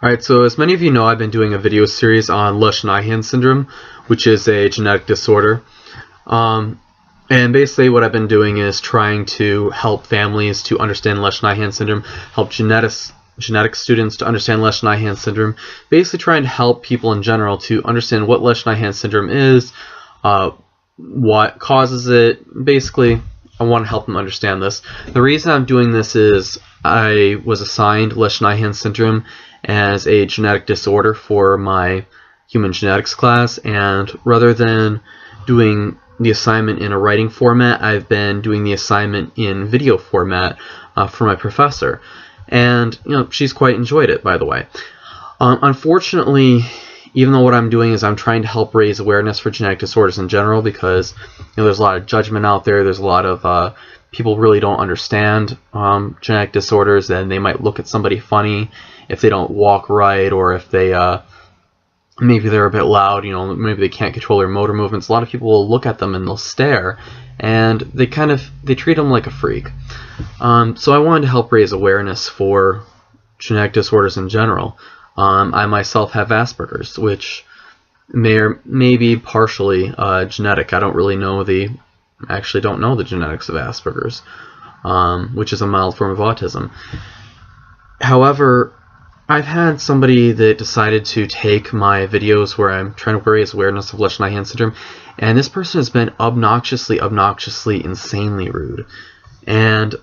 Alright, so as many of you know, I've been doing a video series on Lesch-Nyhan syndrome, which is a genetic disorder. And basically what I've been doing is trying to help families to understand Lesch-Nyhan syndrome, help genetic students to understand Lesch-Nyhan syndrome, basically trying to help people in general to understand what Lesch-Nyhan syndrome is, what causes it. Basically, I want to help them understand this. The reason I'm doing this is I was assigned Lesch-Nyhan syndrome as a genetic disorder for my human genetics class, and rather than doing the assignment in a writing format, I've been doing the assignment in video format for my professor, and she's quite enjoyed it, by the way. Unfortunately, even though what I'm doing is I'm trying to help raise awareness for genetic disorders in general, because there's a lot of judgment out there, there's a lot of people really don't understand genetic disorders, and they might look at somebody funny if they don't walk right, or if they maybe they're a bit loud, maybe they can't control their motor movements. A lot of people will look at them and they'll stare, and they treat them like a freak. So I wanted to help raise awareness for genetic disorders in general. I myself have Asperger's, which may be partially genetic. I don't really know actually don't know the genetics of Asperger's, which is a mild form of autism. However, I've had somebody that decided to take my videos where I'm trying to raise awareness of Lesch-Nyhan syndrome, and this person has been obnoxiously, insanely rude. And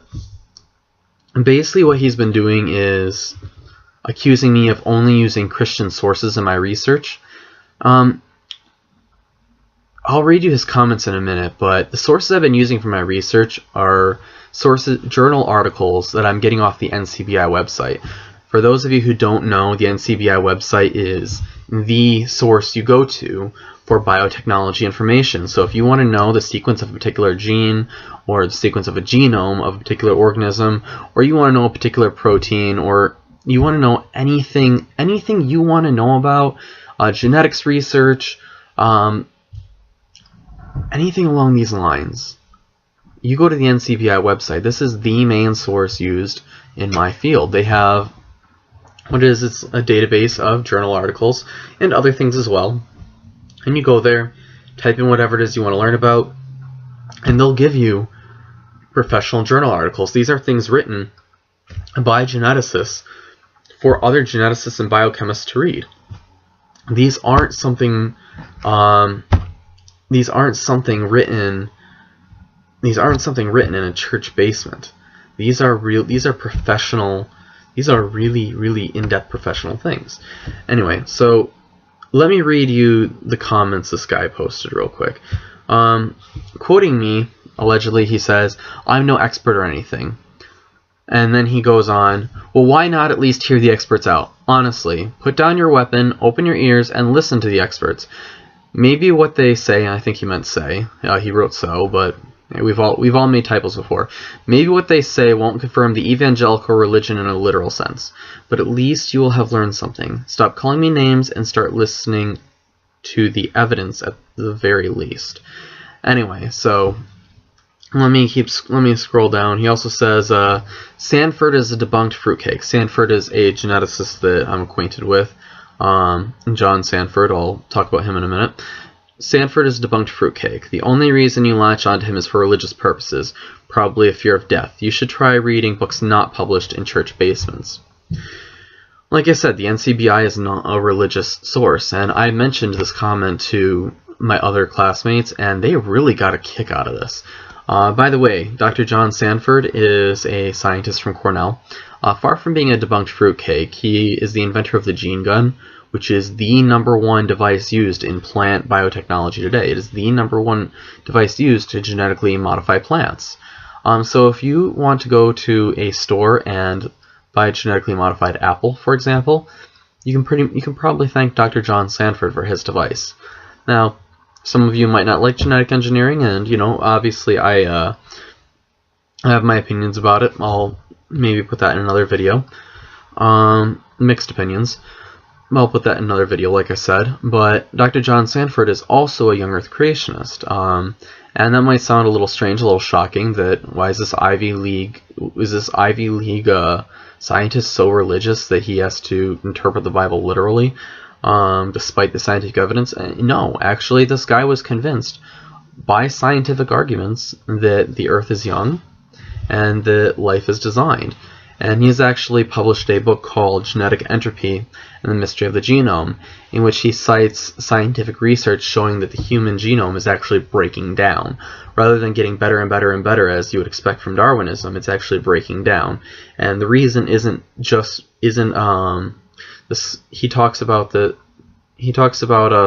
basically what he's been doing is accusing me of only using Christian sources in my research. I'll read you his comments in a minute, but the sources I've been using for my research are journal articles that I'm getting off the NCBI website. For those of you who don't know, the NCBI website is the source you go to for biotechnology information. So if you want to know the sequence of a particular gene, or the sequence of a genome of a particular organism, or you want to know a particular protein, or you want to know anything you want to know about genetics research, anything along these lines, you go to the NCBI website. This is the main source used in my field. They have it's a database of journal articles and other things as well. And you go there, type in whatever it is you want to learn about, and they'll give you professional journal articles. These are things written by geneticists for other geneticists and biochemists to read. These aren't something written in a church basement. These are professional. These are really in-depth professional things. Anyway, so let me read you the comments this guy posted real quick. Quoting me, allegedly, he says, "I'm no expert or anything." And then he goes on, "Well, why not at least hear the experts out? Honestly, put down your weapon, open your ears, and listen to the experts. Maybe what they say," and I think he meant say, he wrote so, but we've all made typos before. "Maybe what they say won't confirm the evangelical religion in a literal sense, but at least you will have learned something. Stop calling me names and start listening to the evidence at the very least." Anyway, so let me scroll down. He also says, "Sanford is a debunked fruitcake." Sanford is a geneticist that I'm acquainted with, John Sanford. I'll talk about him in a minute. "Sanford is a debunked fruitcake. The only reason you latch onto him is for religious purposes, probably a fear of death. You should try reading books not published in church basements." Like I said, the NCBI is not a religious source, and I mentioned this comment to my other classmates, and they really got a kick out of this. By the way, Dr. John Sanford is a scientist from Cornell. Far from being a debunked fruitcake, he is the inventor of the gene gun, which is the #1 device used in plant biotechnology today. It is the #1 device used to genetically modify plants. So if you want to go to a store and buy a genetically modified apple, for example, you can probably thank Dr. John Sanford for his device. Now, some of you might not like genetic engineering, and obviously I have my opinions about it. I'll maybe put that in another video. Mixed opinions. I'll put that in another video, like I said. But Dr. John Sanford is also a young Earth creationist, And that might sound a little strange, a little shocking, that why is this Ivy League scientist so religious that he has to interpret the Bible literally, despite the scientific evidence? No, actually, this guy was convinced by scientific arguments that the Earth is young and that life is designed. And he's actually published a book called Genetic Entropy and the Mystery of the Genome, in which he cites scientific research showing that the human genome is actually breaking down. Rather than getting better and better and better, as you would expect from Darwinism, it's actually breaking down. And the reason he talks about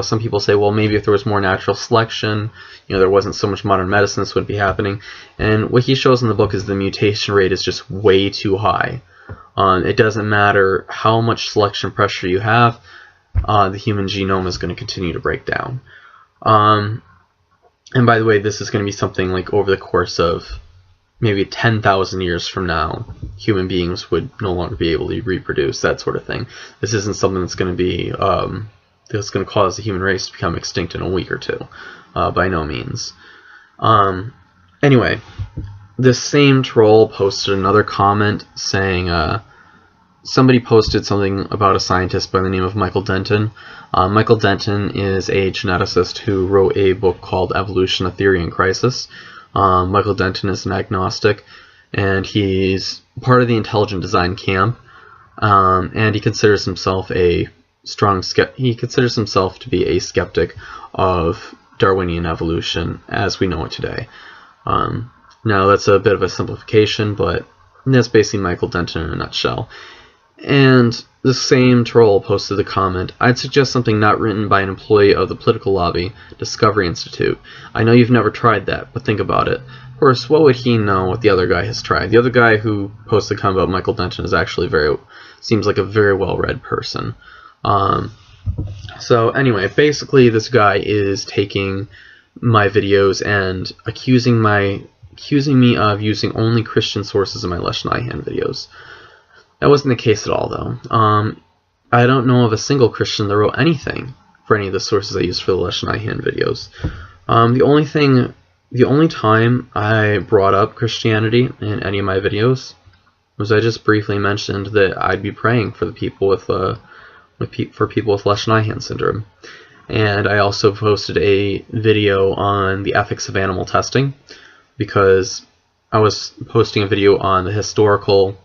some people say, well, maybe if there was more natural selection, there wasn't so much modern medicine, this wouldn't be happening. And what he shows in the book is the mutation rate is just way too high. It doesn't matter how much selection pressure you have, the human genome is going to continue to break down. And by the way, this is going to be something like over the course of maybe 10,000 years from now, human beings would no longer be able to reproduce, that sort of thing. This isn't something that's going to be that's going to cause the human race to become extinct in a week or two. By no means. Anyway, this same troll posted another comment saying, somebody posted something about a scientist by the name of Michael Denton. Michael Denton is a geneticist who wrote a book called Evolution: A Theory in Crisis. Michael Denton is an agnostic, and he's part of the intelligent design camp, and he considers himself to be a skeptic of Darwinian evolution as we know it today. Now that's a bit of a simplification, but that's basically Michael Denton in a nutshell. And the same troll posted the comment, I'd suggest something not written by an employee of the political lobby, Discovery Institute. I know you've never tried that, but think about it. Of course, what would he know what the other guy has tried? The other guy who posted the comment about Michael Denton is actually seems like a very well-read person. So anyway, basically this guy is taking my videos and accusing me of using only Christian sources in my Lesh Nyhan videos. That wasn't the case at all, though. I don't know of a single Christian that wrote anything for any of the sources I used for the Lesh Nyhan videos. The only time I brought up Christianity in any of my videos was I just briefly mentioned that I'd be praying for the people with people with Lesh Nyhan syndrome. And I also posted a video on the ethics of animal testing, because I was posting a video on the historical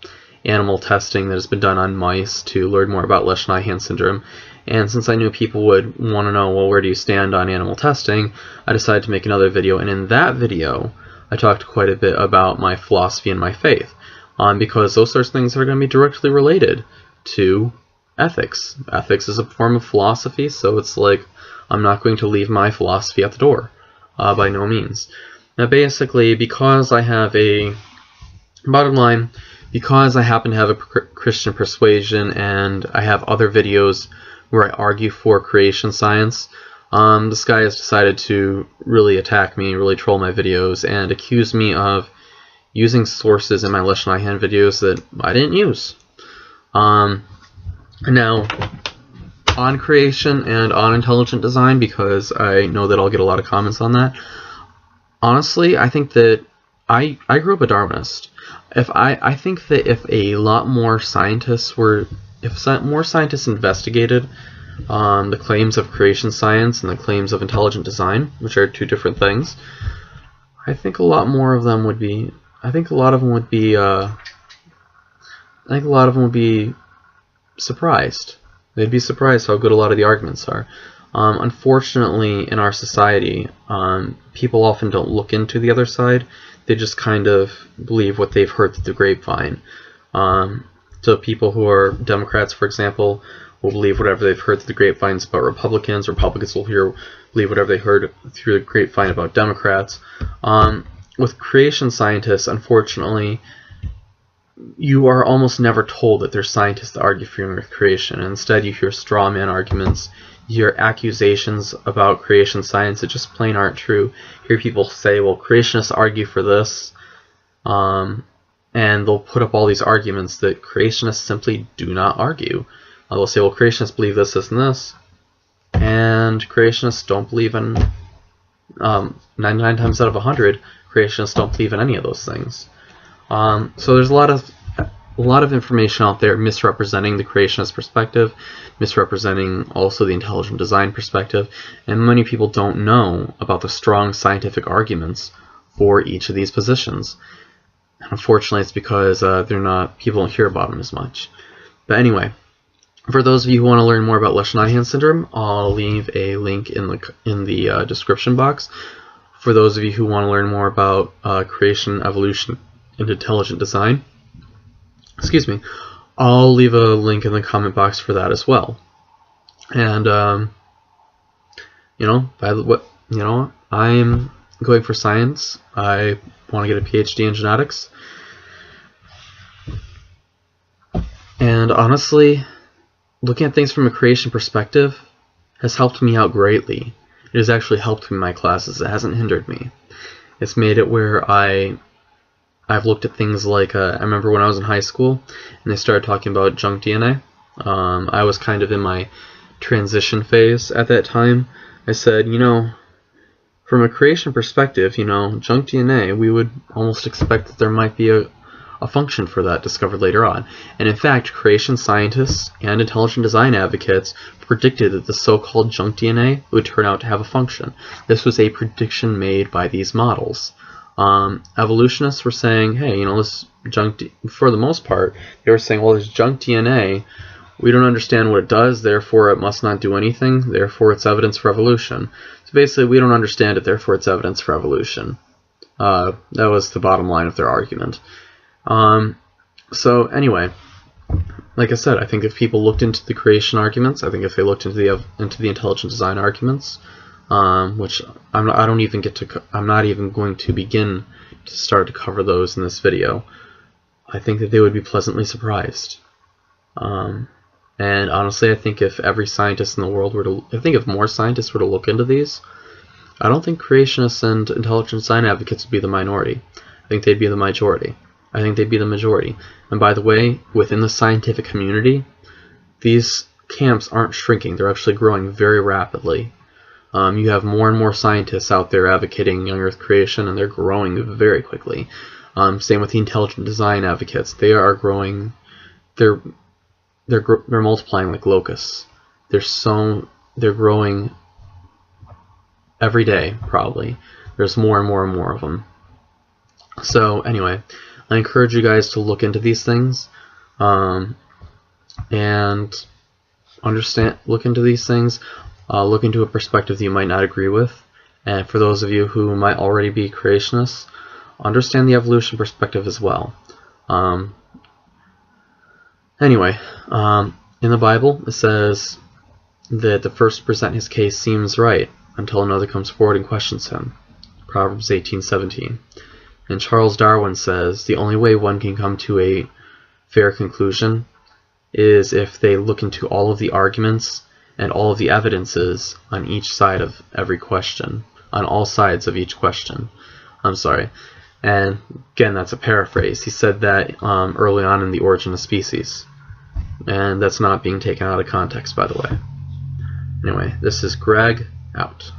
animal testing that has been done on mice to learn more about Lesh Nyhan syndrome. And since I knew people would want to know, well, where do you stand on animal testing, I decided to make another video. And in that video, I talked quite a bit about my philosophy and my faith, because those sorts of things are going to be directly related to ethics. Ethics is a form of philosophy, so it's like I'm not going to leave my philosophy at the door, by no means. Now basically, because I have because I happen to have a Christian persuasion and I have other videos where I argue for creation science, this guy has decided to really attack me, really troll my videos, and accuse me of using sources in my Lesh Nyhan videos that I didn't use. Now, on creation and on intelligent design, because I know that I'll get a lot of comments on that, honestly, I think that I grew up a Darwinist. I think that if a lot more scientists more scientists investigated the claims of creation science and the claims of intelligent design, which are two different things, I think a lot of them would be surprised. They'd be surprised how good a lot of the arguments are. Unfortunately, in our society, people often don't look into the other side. They just kind of believe what they've heard through the grapevine. So people who are Democrats, for example, will believe whatever they've heard through the grapevines about Republicans. Republicans will believe whatever they heard through the grapevine about Democrats. With creation scientists, unfortunately, you are almost never told that there's scientists that argue for creation. Instead, you hear straw man arguments, you hear accusations about creation science that just plain aren't true. You hear people say, well, creationists argue for this, and they'll put up all these arguments that creationists simply do not argue. They'll say, well, creationists believe this, this, and this, and creationists don't believe in 99 times out of 100, creationists don't believe in any of those things. So there's a lot of information out there misrepresenting the creationist perspective, misrepresenting also the intelligent design perspective, and many people don't know about the strong scientific arguments for each of these positions. And unfortunately, it's because people don't hear about them as much. But anyway, for those of you who want to learn more about Lesch-Nyhan syndrome, I'll leave a link in the description box. For those of you who want to learn more about creation, evolution, and intelligent design, I'll leave a link in the comment box for that as well. And I'm going for science. I want to get a PhD in genetics. And honestly, looking at things from a creation perspective has helped me out greatly. It has actually helped me in my classes. It hasn't hindered me. It's made it where I've looked at things like, I remember when I was in high school and they started talking about junk DNA. I was kind of in my transition phase at that time. I said, from a creation perspective, junk DNA, we would almost expect that there might be a function for that discovered later on. And in fact, creation scientists and intelligent design advocates predicted that the so-called junk DNA would turn out to have a function. This was a prediction made by these models. Evolutionists were saying, hey, this for the most part, they were saying, well, this junk DNA, we don't understand what it does, therefore it must not do anything, therefore it's evidence for evolution. So basically, we don't understand it, therefore it's evidence for evolution. That was the bottom line of their argument. So anyway, like I said, I think if people looked into the creation arguments, I think if they looked into the intelligent design arguments, which I'm not even going to begin to start to cover those in this video, I think that they would be pleasantly surprised. And honestly, I think if every scientist in the world if more scientists were to look into these, I don't think creationists and intelligent design advocates would be the minority. I think they'd be the majority. I think they'd be the majority. And by the way, within the scientific community, these camps aren't shrinking. They're actually growing very rapidly. You have more and more scientists out there advocating young Earth creation, and they're growing very quickly. Same with the intelligent design advocates. They are growing. They're multiplying like locusts. They're growing every day, probably. There's more and more and more of them. So anyway, I encourage you guys to look into these things, and look into these things, look into a perspective that you might not agree with, and for those of you who might already be creationists, understand the evolution perspective as well. Anyway, in the Bible, it says that the first to present his case seems right until another comes forward and questions him. Proverbs 18:17. And Charles Darwin says the only way one can come to a fair conclusion is if they look into all of the arguments and all of the evidences on each side of every question, on all sides of each question. I'm sorry. And again, that's a paraphrase. He said that early on in The Origin of Species. And that's not being taken out of context, by the way. Anyway, this is Greg, out.